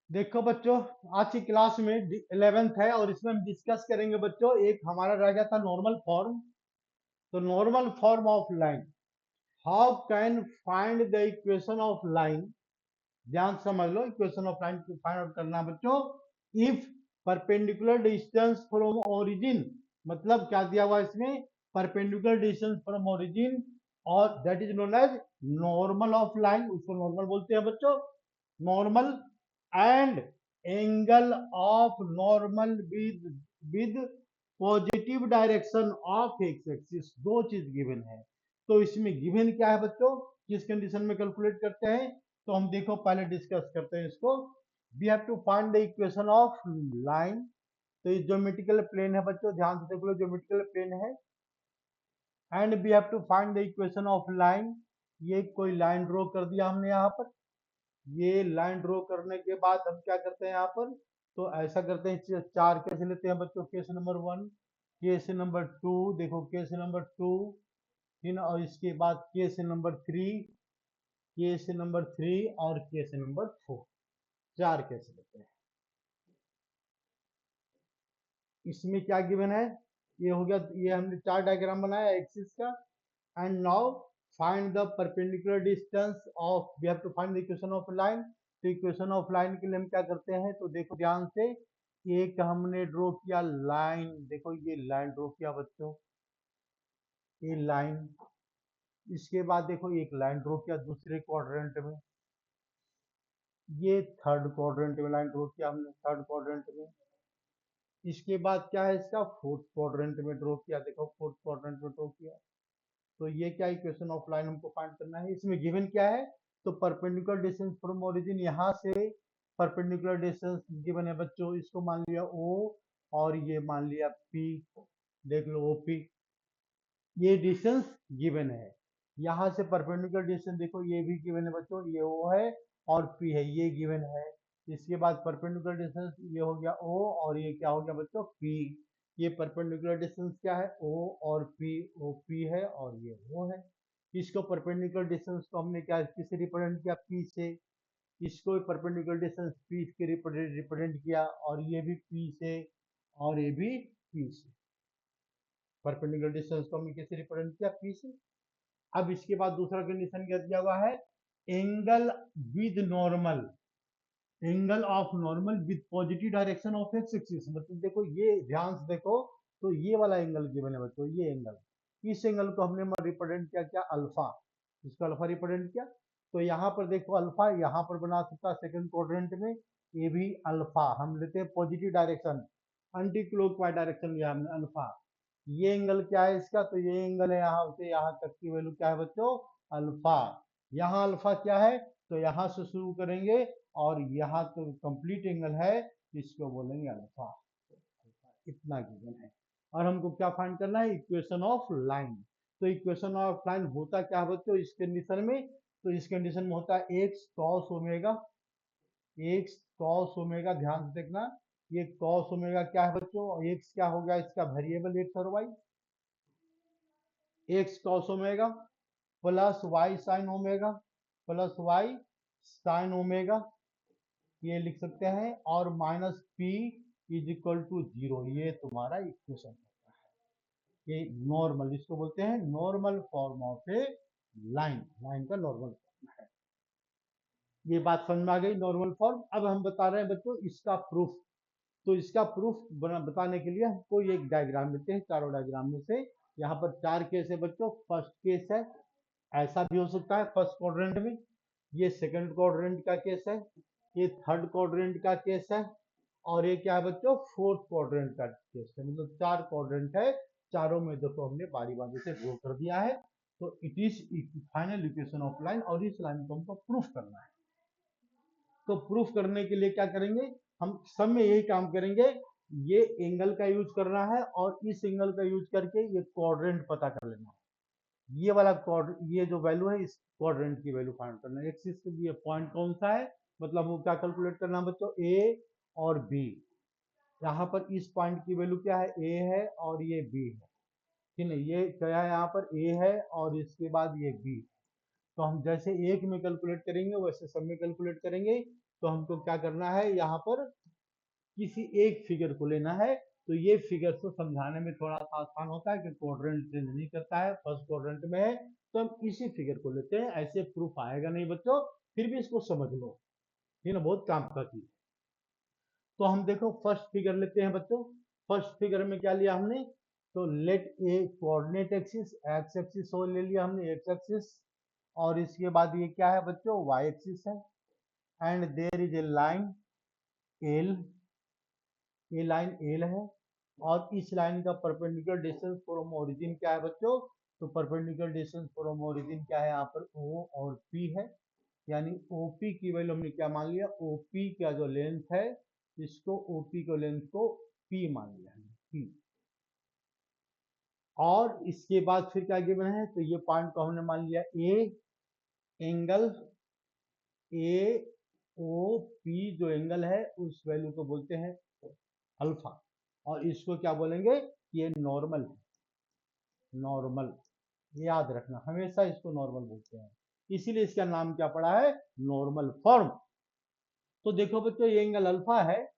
देखो बच्चों, आज की क्लास में 11th है और इसमें हम डिस्कस करेंगे बच्चों, एक हमारा रह गया था नॉर्मल फॉर्म। तो normal form of line, how can find the equation of line. ध्यान से समझ लो, इक्वेशन ऑफ लाइन को फाइंड आउट करना बच्चों। If perpendicular distance from origin, मतलब क्या दिया हुआ इसमें, परपेंडिकुलर डिस्टेंस फ्रॉम ओरिजिन, और that is known as normal of line, उसको नॉर्मल बोलते हैं बच्चों, normal. And angle of normal with positive direction of x axis, दो चीज गिवन है। तो इसमें गिवन क्या है बच्चों, किस कंडीशन में कैलकुलेट करते हैं, तो हम देखो पहले डिस्कस करते हैं इसको। We have to find the equation of line. तो ये ज्योमेट्रिकल प्लेन है बच्चों, ध्यान से देख लो, ज्योमेट्रिकल प्लेन है। And we have to find the equation of line. ये कोई लाइन ड्रॉ कर दिया हमने यहाँ पर। ये लाइन ड्रॉ करने के बाद हम क्या करते हैं यहाँ पर, तो ऐसा करते हैं, चार केस लेते हैं बच्चों। केस नंबर 1, केस नंबर 2, देखो केस नंबर 2, और इसके बाद केस नंबर 3, केस नंबर 3 और केस नंबर 4, चार केस लेते हैं। इसमें क्या गिवन है, ये हो गया, ये हमने चार डायग्राम बनाया एक्सिस का। And now find the perpendicular distance of, we have to find the equation of line. तो इक्वेशन ऑफ लाइन के लिए हम क्या करते हैं, तो देखो ध्यान से, एक हमने ड्रॉ किया लाइन, देखो ये लाइन ड्रॉ किया बच्चों, ये लाइन। इसके बाद देखो एक लाइन ड्रॉ किया दूसरे क्वाड्रेंट में, ये थर्ड क्वाड्रेंट में लाइन ड्रॉ किया हमने, थर्ड क्वाड्रेंट में। इसके बाद क्या है, इसका फोर्थ क्वाड्रेंट में ड्रॉ किया, देखो फोर्थ क्वाड्रेंट में ड्रॉ किया। तो ये क्या इक्वेशन ऑफ लाइन हमको फाइंड करना है। इसमें गिवन क्या है, तो परपेंडिकुलर डिस्टेंस फ्रॉम ओरिजिन, यहाँ से परपेंडिकुलर डिस्टेंस गिवन है बच्चों, इसको मान लिया ओ, और ये मान लिया पी, देख लो ओपी, ये डिस्टेंस गिवन है। यहाँ से परपेंडिकुलर डिस्टेंस देखो, ये भी गिवन है बच्चों, ये ओ है और पी है, ये गिवन है। इसके बाद परपेंडिकुलर डिस्टेंस ये हो गया ओ, और ये क्या हो गया बच्चों, पी। ये परपेंडिकुलर डिस्टेंस क्या है, ओ और पी, ओ पी है और ये ओ है। इसको परपेंडिकुलर डिस्टेंस को हमने क्या किससे रिप्रेजेंट किया, पी से। इसको परपेंडिकुलर डिस्टेंस पी के रिप्रेजेंट किया, और ये भी पी से, और ये भी पी से। परपेंडिकुलर डिस्टेंस को हमने कैसे रिप्रेजेंट किया, पी से। अब इसके बाद दूसरा कंडीशन क्या दिया हुआ है, angle with normal, angle of normal with positive direction of x axis, मतलब देखो ये ध्यान से देखो, तो ये वाला एंगल गिवन है बच्चों, ये एंगल, इस एंगल को हमने रिप्रेजेंट किया क्या, अल्फा, इसको अल्फा रिप्रेजेंट किया। तो यहाँ पर देखो अल्फा यहाँ पर बना सकता है सेकंड क्वाड्रेंट में, ये भी अल्फा, हम लेते हैं positive direction, anti clockwise direction लिया हमने अल्फा। ये एंगल क्या है इसका, तो ये एंगल है यहाँ से यहाँ तक की वैल्यू क्या है बच्चों, अल्फा। यहाँ अल्फा क्या है, तो यहाँ से शुरू करेंगे और यहाँ तो कंप्लीट एंगल है, इसको बोलेंगे अल्फा। इतना गिवन है। और हमको क्या फाइंड करना है, इक्वेशन ऑफ लाइन। तो इक्वेशन ऑफ लाइन होता क्या है बच्चों इस कंडीशन में, तो इस कंडीशन में होता है x cos omega, x cos omega, ध्यान से देखना, ये कॉस ओमेगा क्या है बच्चों, एक्स क्या हो गया इसका वेरिएबल, एक्स और y, x cos omega plus y sine omega, plus y sine omega, ये लिख सकते हैं, और minus p is equal to zero, ये तुम्हारा इक्वेशन होता है। ये नॉर्मल, इसको बोलते हैं normal form of A line, line का नॉर्मल फॉर्म है। ये बात समझ में आ गई, नॉर्मल फॉर्म। अब हम बता रहे हैं बच्चों इसका प्रूफ। तो इसका प्रूफ बताने के लिए हमको ये एक डायग्राम लेते हैं, चारों डायग्राम में से। यहाँ पर चार केस है बच्चों। फर्स्ट केस है, ऐसा भी हो सकता है फर्स्ट क्वाड्रेंट में, ये सेकंड क्वाड्रेंट का केस है, ये थर्ड क्वाड्रेंट का केस है, और ये क्या है बच्चों, फोर्थ क्वाड्रेंट का केस है। मतलब चार क्वाड्रेंट है, चारों में देखो हमने बारी बारी से ड्रॉ कर दिया है। तो it is final equation of line, और इस लाइन को हमको प्रूफ करना है। तो प्रूफ करने के लिए क्या करेंगे, हम सब में यही काम करेंगे, ये एंगल का यूज करना है, और इस एंगल का यूज करके ये क्वाड्रेंट पता कर लेना है। ये वाला ये जो वैल्यू है, इस क्वाड्रेंट की वैल्यू फाइंड करना है। एक्सिस के लिए पॉइंट कौन सा है, मतलब वो क्या कैलकुलेट करना है बच्चों, ए और बी। यहाँ पर इस पॉइंट की वैल्यू क्या है, ए है और ये बी है, ठीक है। ये क्या है, यहाँ पर ए है और इसके बाद ये बी। तो हम जैसे एक में कैलकुलेट करेंगे वैसे सब में कैलकुलेट करेंगे। तो हमको क्या करना है, यहाँ पर किसी एक फिगर को लेना है। तो ये फिगर को समझाने में थोड़ा सा आसान होता है कि क्वाड्रेंट चेंज नहीं करता है, फर्स्ट क्वाड्रेंट में है तो हम इसी फिगर को लेते हैं। ऐसे प्रूफ आएगा नहीं बच्चों, फिर भी इसको समझ लो, ये ना बहुत काम का चीज। तो हम देखो फर्स्ट फिगर लेते हैं बच्चों। फर्स्ट फिगर में क्या लिया हमने, तो लेट ए कोऑर्डिनेट एक्सिस, एक्स एक्सिस हो ले लिया हमने, एक्स एक्सिस, और इसके बाद ये क्या है बच्चों, वाई एक्सिस है। And there is a line L, ये लाइन एल है, और इस लाइन का परपेंडिकुलर डिस्टेंस फ्रॉम ओरिजिन क्या है बच्चों, तो परपेंडिकुलर डिस्टेंस फ्रॉम ओरिजिन क्या है यहाँ पर, ओ और पी है। यानी ओपी की वैल्यू हमने क्या मान लिया, ओपी का जो लेंथ है, इसको ओपी को लेंथ को पी मान लिया है, पी। और इसके बाद फिर क्या गिवन है, तो ये पॉइंट को हमने मान लिया ए, एंगल ए ओ पी जो एंगल है उस वैल्यू को बोलते हैं अल्फा, और इसको क्या बोलेंगे, ये नॉर्मल है, नॉर्मल, याद रखना हमेशा इसको नॉर्मल बोलते हैं, इसीलिए इसका नाम क्या पड़ा है, नॉर्मल फॉर्म। तो देखो बच्चों ये एंगल अल्फा है,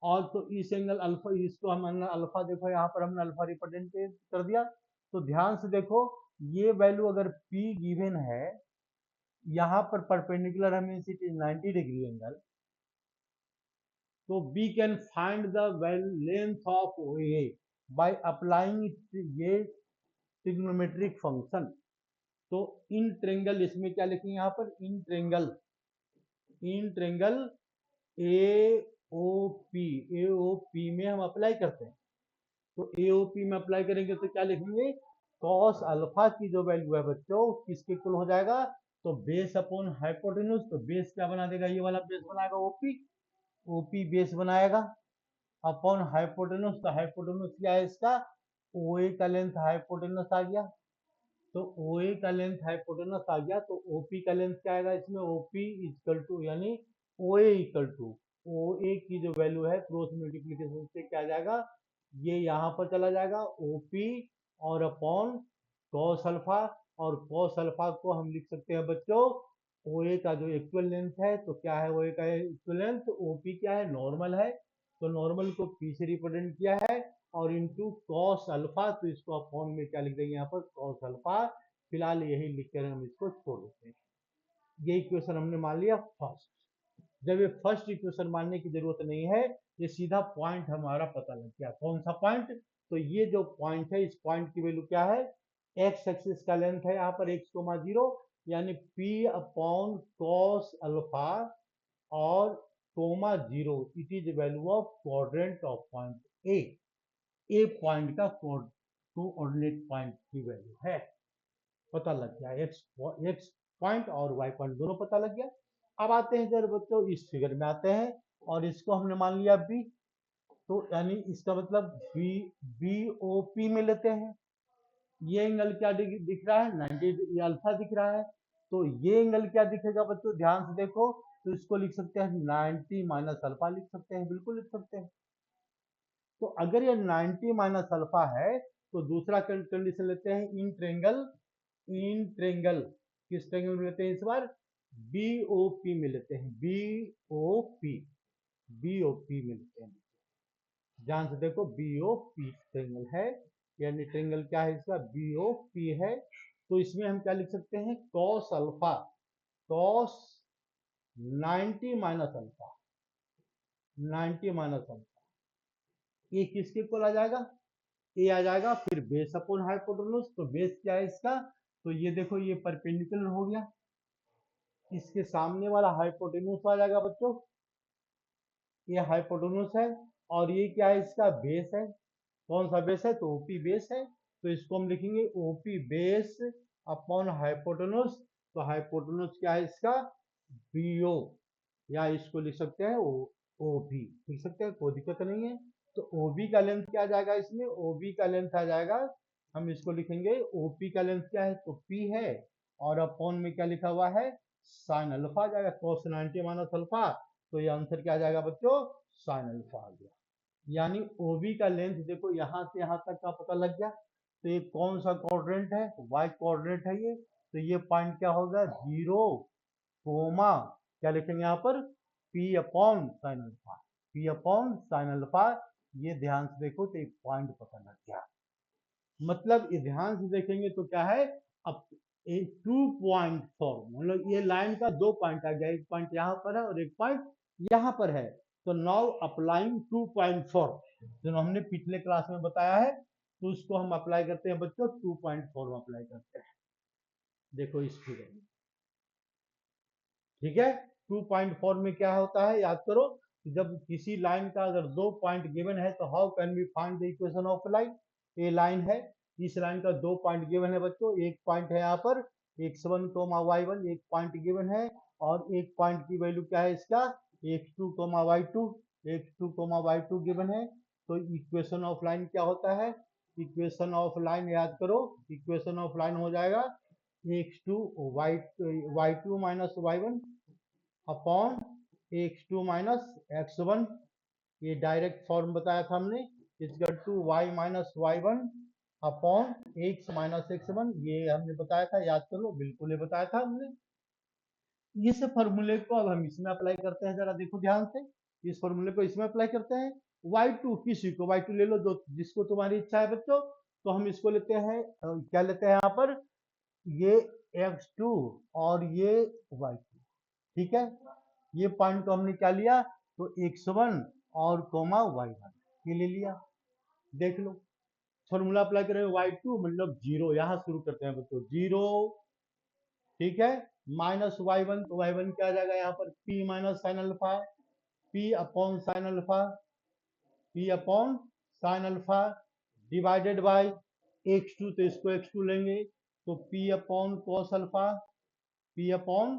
और तो इस एंगल अल्फा, इसको हम अल्फा, देखो यहाँ पर हमने अल्फा रिप्रेजेंट कर दिया। तो ध्यान से देखो, ये वैल्यू अगर P गिवन है, यहाँ पर परपेंडिकुलर हमें इट इज 90 डिग्री एंगल, तो we can find the length of OA by applying ये ट्रिग्नोमेट्रिक फंक्शन। तो इन ट्रेंगल, इसमें क्या लिखेंगे यहाँ पर, in triangle, in triangle AOP, AOP में हम अप्लाई करते हैं। तो AOP में अप्लाई करेंगे तो क्या लिखेंगे, cos अल्फा की जो वैल्यू है बच्चों किसके इक्वल हो जाएगा, तो बेस अपॉन हाइपोटेन्यूज, तो बेस क्या बना देगा, ये वाला बेस बनाएगा ओपी, ओपी बेस बनाएगा अपॉन हाइपोटेन्यूज, तो हाइपोटेन्यूज क्या है इसका, ओए का लेंथ हाइपोटेन्यूज आ गया, तो ओए का लेंथ हाइपोटेनस आ गया, तो ओपी का लेंथ क्या आएगा इसमें, ओपी इक्वल टू, यानी ओए इक्वल टू, ओए की जो वैल्यू है क्रॉस मल्टीप्लीकेशन से क्या आ जाएगा, ये यहाँ पर चला जाएगा ओपी और अपॉन कॉस अल्फा, और कॉस अल्फा को हम लिख सकते हैं बच्चों, ओए का जो इक्वल लेंथ है, तो क्या है ओए का इक्वल लेंथ, ओपी क्या है, नॉर्मल है, तो नॉर्मल को पी से रिप्रेजेंट किया है, और इनटू कॉस अल्फा, तो इसको अपॉन में क्या लिख देंगे यहाँ पर, कॉस अल्फा, फिलहाल यही लिखकर हम इसको छोड़ देते हैं। ये इक्वेशन हमने मान लिया फर्स्ट। जब ये फर्स्ट इक्वेशन मानने की जरूरत नहीं है, ये सीधा पॉइंट हमारा पता लग गया, कौन सा पॉइंट, तो ये जो पॉइंट है, इस पॉइंट की वैल्यू क्या है, एक्स एक्सिस का लेंथ है यहाँ पर x,0, यानी p अपॉन कॉस अल्फा और comma zero, it is value of quadrant of point A, A point का कोऑर्डिनेट पॉइंट की वैल्यू है, पता लग गया, एक्स पॉइंट और वाई पॉइंट दोनों पता लग गया। अब आते हैं जरा बच्चों इस फिगर में आते हैं, और इसको हमने मान लिया बी, तो यानी इसका मतलब बी, बी ओ पी में लेते हैं। ये एंगल क्या दिख रहा है, 90, ये अल्फा दिख रहा है, तो ये एंगल क्या दिखेगा बच्चों, ध्यान से देखो, तो इसको लिख सकते हैं 90 माइनस अल्फा, लिख सकते हैं, बिल्कुल लिख सकते हैं। तो अगर ये 90 माइनस अल्फा है, तो दूसरा कंडीशन लेते हैं, इन ट्रेंगल, इन ट्रेंगल, किस ट्रेंगल में लेते हैं इस बार, बीओपी में लेते हैं, बीओपी, बीओपी में लेते हैं, ध्यान से देखो बीओपी ट्रेंगल है, यानी ट्रेंगल क्या है इसका, बीओपी है, तो इसमें हम क्या लिख सकते हैं, cos alpha, cos 90 minus alpha, 90 minus alpha, ये किसके इक्वल आ जाएगा, ए आ जाएगा, फिर बेस अपॉन हाइपोटेन्यूज, तो बेस क्या है इसका, तो ये देखो ये परपेंडिकुलर हो गया, इसके सामने वाला हाइपोटेन्यूज आ जाएगा बच्चों, ये हाइपोटेन्यूज है, और ये क्या है इसका बेस है, कौन सा बेस है, तो ओपी बेस है, तो इसको हम लिखेंगे ओपी बेस अपॉन हाइपोटेन्यूज, तो हाइपोटेन्यूज क्या है इसका, बीओ, या इसको लिख सकते हैं ओ बी, लिख सकते हैं, कोई दिक्कत नहीं है। तो ओबी का लेंथ क्या आ जाएगा इसमें, ओबी का लेंथ आ जाएगा, हम इसको लिखेंगे ओपी का लेंथ क्या है, तो पी है, और अपॉन में क्या लिखा हुआ है, साइन अल्फा आ जाएगा, cos 90 माइनस अल्फा, तो ये आंसर क्या आ जाएगा बच्चों, साइन अल्फा आ गया। यानी ओबी का लेंथ देखो यहाँ से यहाँ तक का पता लग गया, तो ये कौन सा क्वाड्रेंट है, वाई क्वाड्रेंट है ये, तो ये पॉइंट क्या होगा, 0, कोमा, क्या लिखेंगे यहाँ पर, P upon sine alpha, P upon sine alpha. ये ध्यान से देखो तो एक पॉइंट पता लग गया। मतलब ये ध्यान से देखेंगे तो क्या है, अब 2.4 मतलब ये लाइन का 2 पॉइंट आ गया, एक पॉइंट यहाँ पर है और एक पॉइंट यहाँ पर है। तो नाउ अप्लाइंग 2.4 जो हमने पिछले क्लास में बताया है, तो उसको हम अप्लाई करते हैं बच्चों 2.4 में अप्लाई करते हैं। देखो इस फिगर में, ठीक है। 2.4 में क्या होता है, याद करो, जब किसी लाइन का अगर 2 पॉइंट गिवन है तो how can we find the equation of line. ये लाइन है, इस लाइन का 2 पॉइंट गिवन है बच्चों, एक पॉइंट है यहाँ पर x1 y1, एक पॉइंट गिवन है, और एक पॉइंट की वैल्यू क्या है इसका x2 y2, x2 y2 given है। तो इक्वेशन ऑफ लाइन क्या होता है, इक्वेशन ऑफ लाइन याद करो, इक्वेशन ऑफ लाइन हो जाएगा x2 y2 minus y1 upon x2 minus x1। ये डायरेक्ट फॉर्म बताया था हमने, equal to y minus y1 upon x minus x1, ये हमने बताया था, याद कर लो, बिल्कुल ये बताया था हमने। इस फॉर्मूले को अब हम इसमें अप्लाई करते हैं, जरा देखो ध्यान से, इस फॉर्मूले को इसमें अप्लाई करते हैं। y2 किसी को y2 ले लो, जो जिसको तुम्हारी इच्छा है बच्चों। तो हम इसको लेते हैं, क्या लेते हैं यहाँ पर, ये x2 और ये y2, ठीक है। ये पॉइंट को हमने क्या लिया, तो x1 और कोमा y1 ये ले लिया। देख लो फॉर्मूला अप्लाई करें, y2 मतलब 0, यहाँ शुरू करते हैं बच्चों 0, ठीक है। माइनस y1, तो y1 क्या आ जाएगा यहाँ पर p minus sign alpha, p upon sine alpha, p upon sine alpha divided by x2, तो इसको x2 लेंगे तो p upon cos alpha, p upon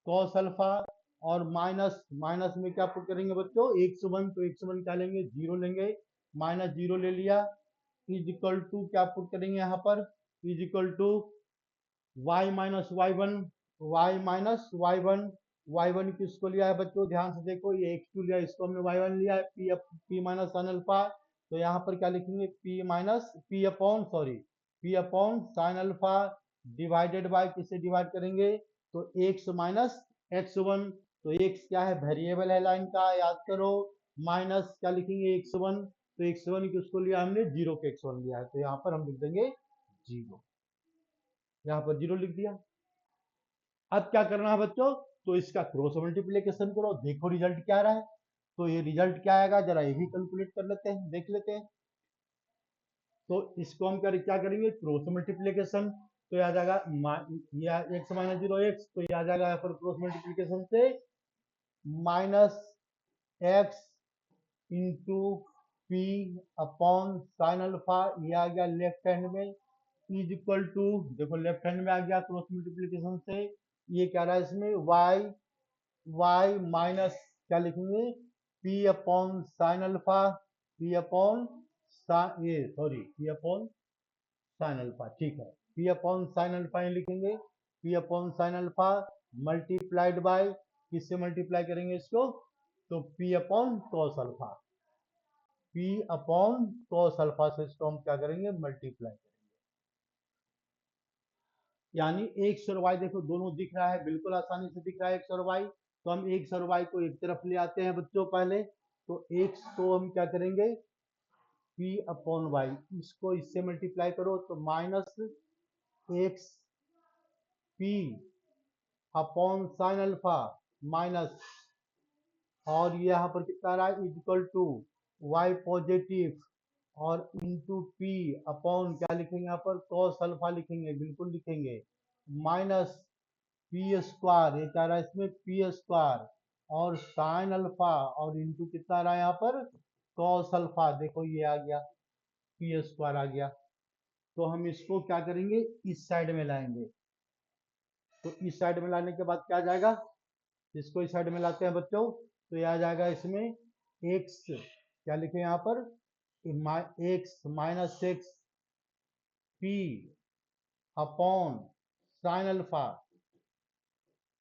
cos alpha, और माइनस माइनस में क्या पुट करेंगे बच्चों x1, तो x1 क्या लेंगे 0 लेंगे, माइनस 0 ले लिया, इज इक्वल टू क्या पुट करेंगे यहाँ पर, is equal to y minus y1, y minus y1, y1 किसको लिया है बच्चों, ध्यान से देखो, ये x2 लिया, इसको हमने y1 लिया है, p माइनस साइन अल्फा। तो यहाँ पर क्या लिखेंगे, p minus p upon sorry p upon sine alpha divided by, किससे डिवाइड करेंगे, तो x माइनस x1। तो x क्या है, वेरिएबल है लाइन का, याद करो, माइनस क्या लिखेंगे x1, तो x1 किसको लिया हमने, 0 के x1 लिया है, तो यहाँ पर हम लिख देंगे 0, यहाँ पर 0 लिख दिया। अब क्या करना है बच्चों, तो इसका क्रॉस मल्टीप्लीकेशन करो, देखो रिजल्ट क्या आ रहा है। तो ये रिजल्ट क्या आएगा, जरा ये भी कैलकुलेट कर लेते हैं, देख लेते हैं। तो इसको हम क्या करेंगे, क्रॉस मल्टीप्लीकेशन, तो आ जाएगा एक्स माइनस 0 x, तो ये आ जाएगा यहाँ पर क्रॉस मल्टीप्लीकेशन से minus x into P upon sine alpha, ये आ गया लेफ्ट हैंड में, इज इक्वल टू, देखो लेफ्ट हैंड में आ गया क्रॉस मल्टीप्लीकेशन से, ये क्या रहा है इसमें y माइनस क्या लिखेंगे, p upon sine alpha, p upon ये sorry p upon sine alpha, ठीक है, p अपॉन साइन अल्फा ये लिखेंगे, p upon sine alpha multiplied by, किससे मल्टीप्लाई करेंगे इसको, तो p upon cos alpha, p upon cos alpha से इसको हम क्या करेंगे, मल्टीप्लाई करेंगे। यानी एक्स और वाई देखो दोनों दिख रहा है, बिल्कुल आसानी से दिख रहा है एक्स और वाई। तो हम एक्स और वाई को एक तरफ ले आते हैं बच्चों पहले, तो एक्स को हम क्या करेंगे, p अपॉन वाई, इसको इससे मल्टीप्लाई करो तो minus x p upon sine alpha minus, और ये यहाँ पर कितना रहा है, इक्वल टू वाई पॉजिटिव और इंटू पी अपॉन क्या लिखेंगे यहाँ पर कॉस अल्फा लिखेंगे, बिल्कुल लिखेंगे, माइनस पी स्क्वायर, ये क्या रहा है इसमें पी स्क्वायर और साइन अल्फा और इंटू कितना रहा है यहाँ पर कॉस अल्फा, देखो ये आ गया पी स्क्वायर आ गया। तो हम इसको क्या करेंगे, इस साइड में लाएंगे, तो इस साइड में लाने के बाद क्या आ जाएगा, इसको इस साइड में लाते हैं बच्चों, तो ये आ जाएगा इसमें एक्स, क्या लिखे यहाँ पर x minus x p upon sine alpha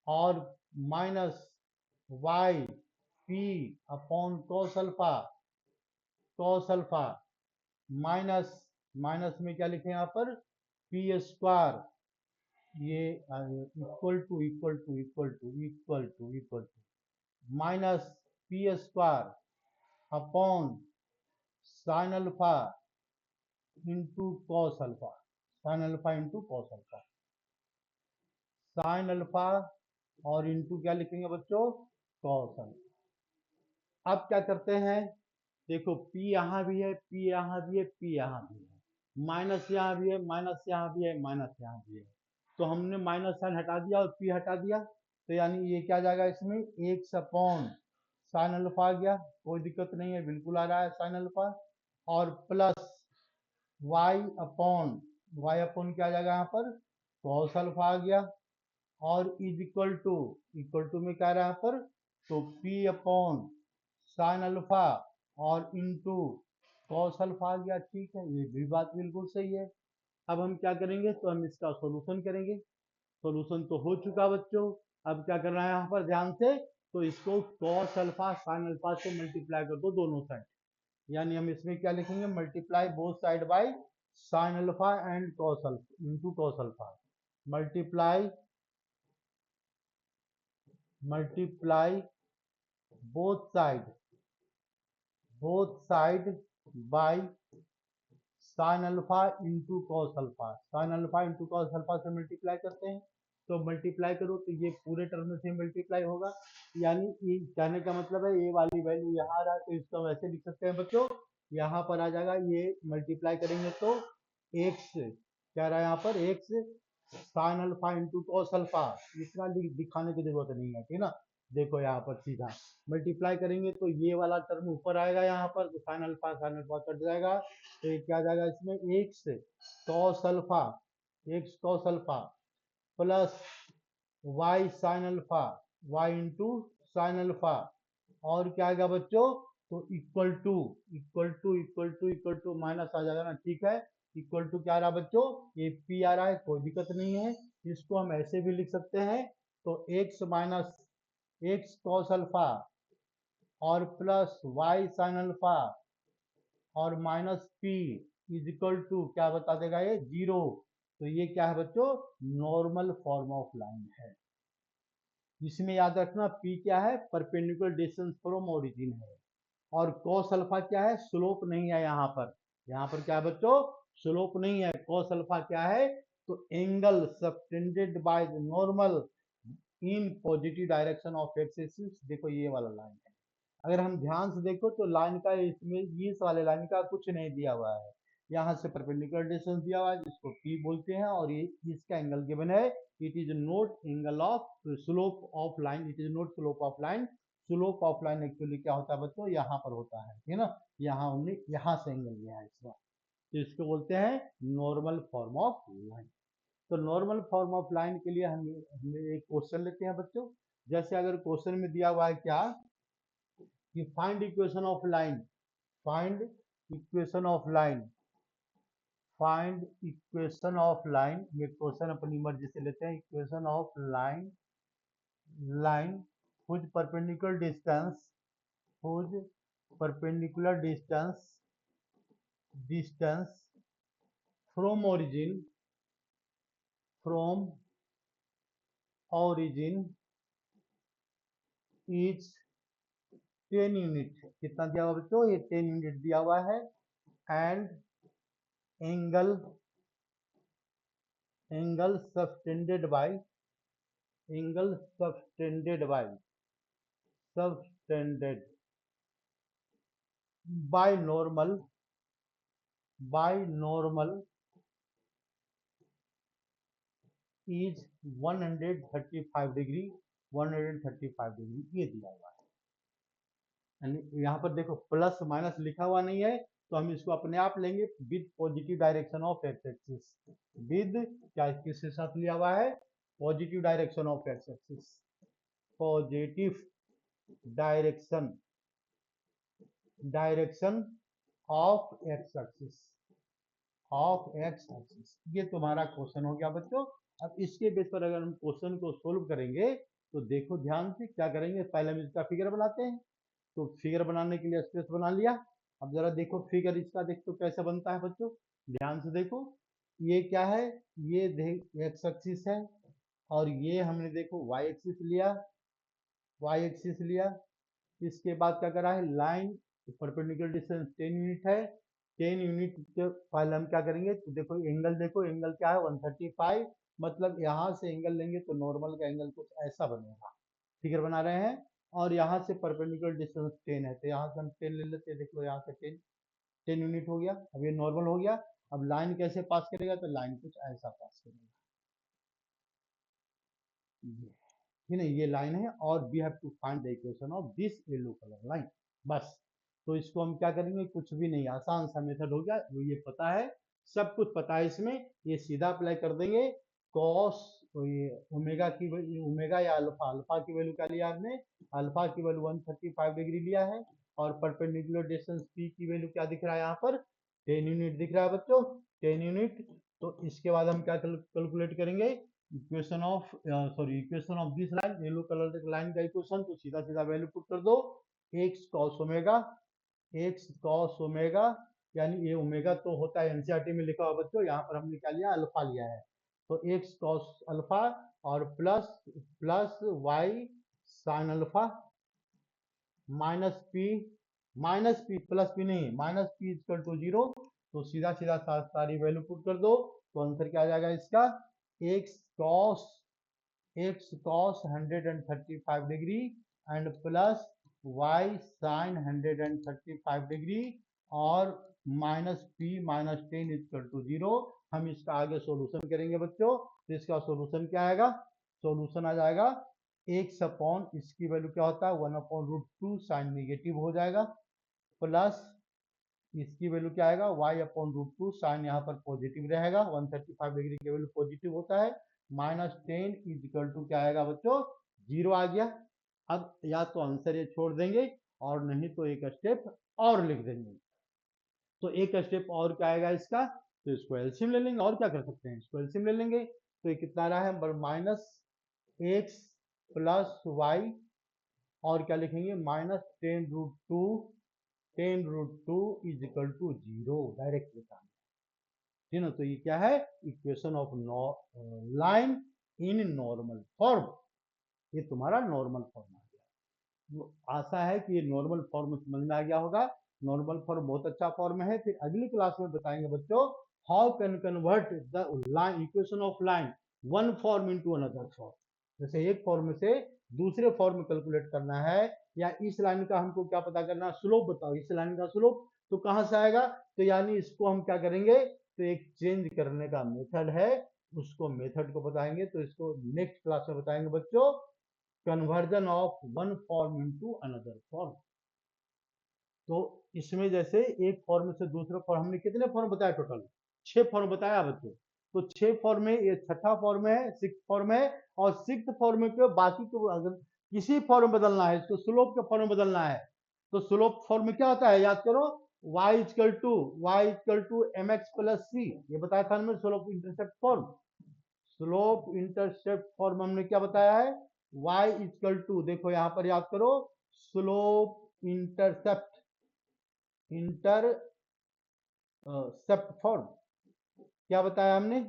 और minus y p upon cos alpha minus minus में क्या लिखे यहाँ पर पी स्क्वायर, ये equal to equal to equal to equal to equal to, minus p square upon sine alpha into cos alpha, sine alpha into cos alpha, sine alpha और into क्या लिखेंगे बच्चों, कॉस अल्फा। अब क्या करते हैं, देखो P यहाँ भी है, P यहाँ भी है, P यहाँ भी है, माइनस यहाँ भी है, माइनस यहाँ भी है, माइनस यहाँ भी है, तो हमने माइनस साइन हटा दिया और P हटा दिया, तो यानी ये क्या जाएगा इसमें, एक्स अपॉन साइन अल्फा आ गया, कोई दिक्कत नहीं है, बिल्कुल आ रहा है साइन अल्फा, और प्लस वाई अपॉन क्या आ जाएगा यहाँ पर, कॉस अल्फा आ गया, और इज इक्वल टू में क्या आ रहा है यहाँ पर, तो P अपॉन साइन अल्फा और इंटू कॉस अल्फा आ गया। ठीक है, ये भी बात बिल्कुल सही है। अब हम क्या करेंगे, तो हम इसका सॉल्यूशन करेंगे। सॉल्यूशन तो हो चुका बच्चों, अब क्या करना है यहाँ पर ध्यान से, तो इसको कॉस अल्फा साइन अल्फा से मल्टीप्लाई कर दो दोनों साइड, यानी हम इसमें क्या लिखेंगे, multiply both side by sine alpha and cos alpha into cos alpha, multiply multiply both side by sine alpha into cos alpha, sine alpha into cos alpha से मल्टीप्लाई करते हैं, तो मल्टीप्लाई करो तो ये पूरे टर्म से मल्टीप्लाई होगा, यानी ये कहने का मतलब है ये वाली वैल्यू यहाँ आ रहा है, तो इसको हम ऐसे लिख सकते हैं बच्चों, यहाँ पर आ जाएगा, ये मल्टीप्लाई करेंगे तो एक्स क्या रहा है यहाँ पर, x sign alpha into cos alpha, इतना दिखाने की जरूरत नहीं है, ठीक ना। देखो यहाँ पर सीधा मल्टीप्लाई करेंगे तो ये वाला टर्म ऊपर आएगा यहाँ पर, तो साइन अल्फा कट जाएगा, तो ये क्या जाएगा इसमें, x cos alpha plus y sine alpha, y into sine alpha, और क्या आएगा बच्चों, तो इक्वल टू माइनस आ जाएगा ना, ठीक है, इक्वल टू क्या आ रहा है बच्चों, ये पी आ रहा है, कोई दिक्कत नहीं है, इसको हम ऐसे भी लिख सकते हैं, तो x minus x cos alpha और प्लस वाई साइन अल्फा और minus p is equal to क्या बता देगा ये, जीरो। तो ये क्या है बच्चों, नॉर्मल फॉर्म ऑफ लाइन है। इसमें याद रखना पी क्या है, परपेंडिकुलर डिस्टेंस फ्रॉम ओरिजिन है, और कॉस अल्फा क्या है, स्लोप नहीं है यहाँ पर, यहाँ पर क्या है बच्चों, स्लोप नहीं है, कॉस अल्फा क्या है, तो angle subtended by the normal in positive direction of x axis. देखो ये वाला लाइन है, अगर हम ध्यान से देखो तो लाइन का इसमें इस वाले लाइन का कुछ नहीं दिया हुआ है, यहाँ से परपेंडिकुलर डिस्टेंस दिया हुआ है जिसको P बोलते हैं, और ये इसका एंगल गिवन है, it is note angle of slope of line, it is note slope of line, slope of line actually क्या होता है बच्चों, यहाँ पर होता है, ठीक है ना, यहाँ हमने यहाँ से एंगल लिया है इसका, तो इसको बोलते हैं नॉर्मल फॉर्म ऑफ लाइन। तो नॉर्मल फॉर्म ऑफ लाइन के लिए हम एक क्वेश्चन लेते हैं बच्चों, जैसे अगर क्वेश्चन में दिया हुआ है क्या, कि find equation of line, find equation of line, find equation of line, ये क्वेश्चन अपनी मर्जी से लेते हैं, equation of line, line whose perpendicular distance, whose perpendicular distance, distance from origin, from origin is 10 unit, कितना दिया हुआ बच्चों, ये 10 यूनिट दिया हुआ है, and angle angle subtended bye, angle subtended by normal, by normal is 135 degree, 135 degree ये दिया हुआ है, यहाँ पर देखो प्लस माइनस लिखा हुआ नहीं है, तो हम इसको अपने आप लेंगे with positive direction of x axis, with क्या किसके साथ लिया हुआ है, positive direction of x axis, positive direction, direction of x axis, of x axis, ये तुम्हारा क्वेश्चन हो गया बच्चों। अब इसके बेस पर अगर हम क्वेश्चन को सोल्व करेंगे, तो देखो ध्यान से क्या करेंगे, पहले हम इसका फिगर बनाते हैं, तो फिगर बनाने के लिए स्पेस बना लिया, अब जरा देखो फिगर इसका देखो कैसे बनता है बच्चों, ध्यान से देखो, ये क्या है, ये एक्स एक्सिस है, और ये हमने देखो वाई एक्सिस लिया, y एक्सिस लिया, इसके बाद क्या करा है, लाइन परपेंडिकुलर डिस्टेंस 10 यूनिट है, 10 यूनिट के पहले हम क्या करेंगे, तो देखो एंगल क्या है 135, मतलब यहाँ से एंगल लेंगे तो नॉर्मल का एंगल कुछ ऐसा बनेगा, फिगर बना रहे हैं, और यहाँ से परपेंडिकुलर डिस्टेंस 10 है, तो यहाँ से हम 10 ले लेते हैं, देखो यहाँ से 10 यूनिट हो गया, अब ये नॉर्मल हो गया। अब लाइन कैसे पास करेगा, तो लाइन कुछ ऐसा पास करेगा, ठीक है, ये लाइन है, और we have to find the equation of this yellow colour line, बस। तो इसको हम क्या करेंगे, कुछ भी नहीं, आसान सा मेथड हो गया, वो ये पता है, सब कुछ पता है इसमें, ये सीधा अप्लाई कर देंगे। कॉस, ये ओमेगा की ओमेगा या अल्फा, अल्फा की वैल्यू क्या लिया आपने, अल्फा की वैल्यू 135 डिग्री लिया है, और परपेंडिकुलर डिस्टेंस पी की वैल्यू क्या दिख रहा है यहाँ पर, 10 यूनिट दिख रहा है बच्चों, 10 यूनिट। तो इसके बाद हम क्या कैलकुलेट करेंगे, equation of this line, yellow colour line का इक्वेशन, तो सीधा सीधा वैल्यू पुट कर दो, x cos omega, x cos omega, यानी ये ओमेगा तो होता है एनसीईआरटी में लिखा हुआ बच्चों, यहाँ पर हमने क्या लिया, अल्फा लिया है, तो एक्स कॉस अल्फा, और plus plus y sine alpha, minus p plus p नहीं, माइनस पी इक्वल टू 0, तो सीधा सीधा सारी वैल्यू पुट कर दो, तो आंसर क्या आ जाएगा इसका, x cos, x cos 135 degree and plus y sine 135 degree, और minus p minus 10 equal to 0। हम इसका आगे सॉल्यूशन करेंगे बच्चों, तो इसका सॉल्यूशन क्या आएगा, सॉल्यूशन आ जाएगा एक्स अपॉन, इसकी वैल्यू क्या होता है 1/√2 साइन निगेटिव हो जाएगा, प्लस इसकी वैल्यू क्या आएगा, y/√2 साइन यहाँ पर पॉजिटिव रहेगा, 135 डिग्री की वैल्यू पॉजिटिव होता है, -10 इज इक्वल टू क्या आएगा बच्चों, 0 आ गया। अब या तो आंसर ये छोड़ देंगे, और नहीं तो एक स्टेप और लिख देंगे, तो एक स्टेप और क्या आएगा इसका, तो इसको एलसीएम ले लेंगे, और क्या कर सकते हैं, इसको एलसीएम ले लेंगे, तो ये कितना रहा है, -x प्लस वाई, और क्या लिखेंगे, -10√2, 10√2 इज इक्वल टू 0, डायरेक्ट लिखा, ठीक है ना। तो ये क्या है, equation of line in normal form, ये तुम्हारा नॉर्मल फॉर्म आ गया। तो आशा है कि ये नॉर्मल फॉर्म समझ में आ गया होगा, नॉर्मल फॉर्म बहुत अच्छा फॉर्म है। फिर अगली क्लास में बताएंगे बच्चों, how can convert the line, equation of line one form into another form, जैसे एक फॉर्म से दूसरे फॉर्म में कैलकुलेट करना है, या इस लाइन का हमको क्या पता करना, स्लोप बताओ, इस लाइन का स्लोप तो कहां से आएगा, तो यानी इसको हम क्या करेंगे, तो एक चेंज करने का मेथड है, उसको मेथड को बताएंगे, तो इसको नेक्स्ट क्लास में बताएंगे बच्चों, conversion of one form into another form. तो इसमें जैसे एक फॉर्म से दूसरे फॉर्म, हमने कितने फॉर्म बताया टोटल, 6 फॉर्म बताया बच्चों, तो 6 फॉर्म में ये छठा फॉर्म है, 6th फॉर्म है, और 6th फॉर्म के बाकी को अगर किसी फॉर्म में बदलना है, इसको स्लोप के फॉर्म में बदलना है, तो स्लोप फॉर्म में क्या होता है, याद करो, y equal to m x plus c, ये बताया था हमने slope intercept form, slope intercept form हमने क्या बताया है, y इक्वल टू, देखो यहां पर याद करो, स्लोप इंटरसेप्ट सेप्ट फॉर्म, क्या बताया हमने,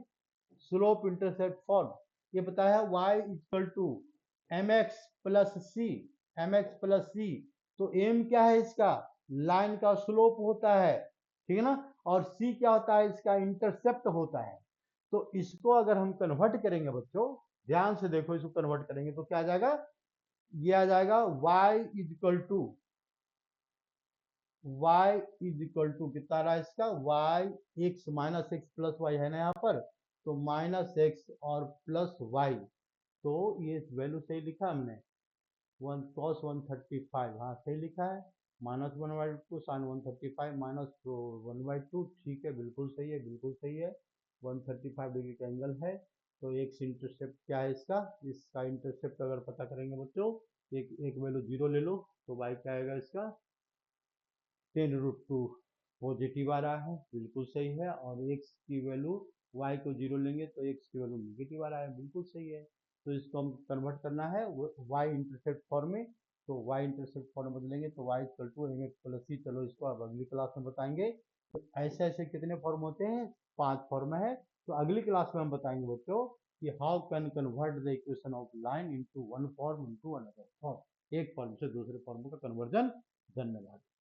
स्लोप इंटरसेप्ट फॉर्म, ये बताया y equal to m x plus c, तो m क्या है इसका, लाइन का स्लोप होता है, ठीक है ना, और c क्या होता है, इसका इंटरसेप्ट होता है। तो इसको अगर हम कन्वर्ट करेंगे बच्चों, ध्यान से देखो, इसको कन्वर्ट करेंगे तो क्या आ जाएगा, ये आ जाएगा y इज इक्वल टू कितना रहा इसका, y x minus x plus y है ना यहाँ पर, तो माइनस एक्स और प्लस वाई, तो ये वैल्यू सही लिखा हमने, 1 cos 135, हाँ सही लिखा है, -1/2 साइन 135 -1/2, ठीक है, बिल्कुल सही है, बिल्कुल सही है, 135 डिग्री का एंगल है। तो एक्स इंटरसेप्ट क्या है इसका इंटरसेप्ट अगर पता करेंगे बच्चों, एक वैल्यू 0 ले लो, तो वाई क्या आएगा इसका, 10√2 पॉजिटिव आ रहा है, बिल्कुल सही है, और x की वैल्यू, y को 0 लेंगे तो x की वैल्यू निगेटिव आ रहा है, बिल्कुल सही है। तो इसको हम कन्वर्ट करना है y इंटरसेप्ट फॉर्म में, तो y इंटरसेप्ट फॉर्म में बदलेंगे तो y equal to m x plus c, चलो इसको अब अगली क्लास में बताएंगे। तो ऐसे ऐसे कितने फॉर्म होते हैं, 5 फॉर्म है, तो अगली क्लास में हम बताएंगे बच्चों कि how can convert the equation of line into one form into another form. एक फॉर्म से दूसरे फॉर्म का कन्वर्जन। धन्यवाद।